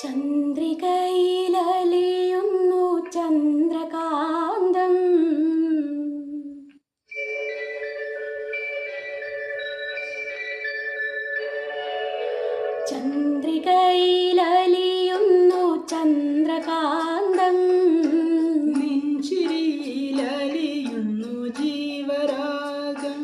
ചന്ദ്രികയിലലിയുന്നു ചന്ദ്രകാന്തം. ചന്ദ്രികയിലലിയുന്നു ചന്ദ്രകാന്തം. നെഞ്ചിരിയിലലിയുന്നു ജീവരാഗം.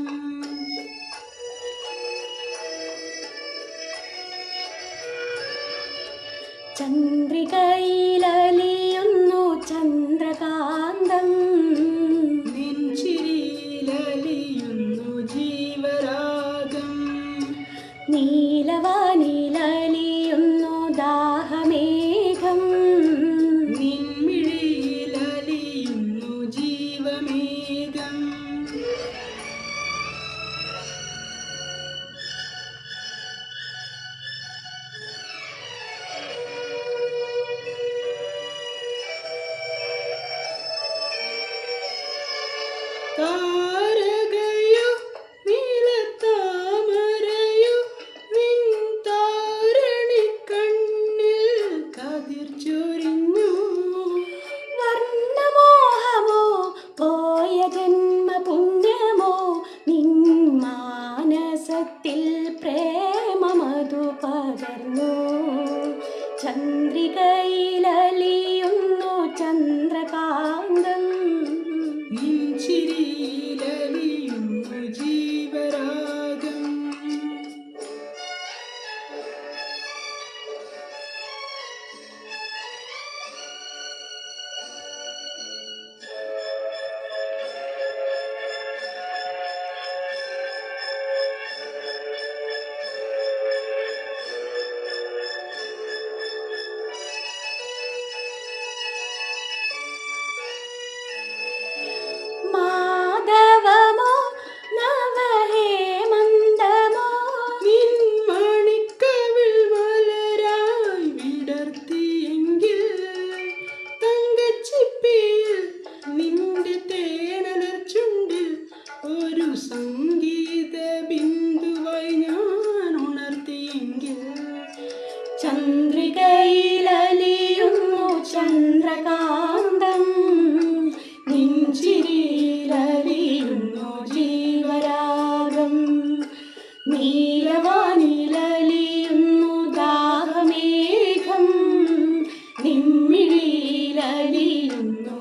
ചന്ദ്രികയിലലിയുന്നു ചന്ദ്രകാന്തം. നെഞ്ചിരിയിലലിയുന്നു ജീവരാഗം. നീലവാനിലലിയുന്നു ദാഹമേഘം. നിൻമിഴിയിലലിയുന്നു ജീവമേഘം. താരകയോ നീലത്താമരയോ വിൺതാരണിക്കണ്ണിൽ കതിർ ചൊരിഞ്ഞു. വർണ്ണമോഹമോ പോയ ജന്മപുണ്യമോ നിൻ മാനസത്തിൽ പ്രേമമധു പകർന്നു. ചന്ദ്രികയിലലിയുന്നു ചന്ദ്രകാന്തം. നിൻചിരിയിലലിയുന്നു ജീവരാഗം. മാധവമോ നവഹേമന്തമോ നിൻ മണിക്കവിൾ മലരായി വിടർത്തിയെങ്കിൽ തങ്കച്ചിപ്പിയിൽ നിന്റെ തേനലർ ചുണ്ടിൽ ഒരു സംഗീത ബിന്ദുവായി ഞാൻ ഉണർത്തിയെങ്കിൽ. ചന്ദ്രികയിലലിയുന്നു ചന്ദ്രകാന്തം. നെഞ്ചിരിയിലലിയുന്നു ജീവരാഗം. നീലവാനിലലിയുന്നു ദാഹമേഘം. നിൻമിഴിയിലലിയുന്നു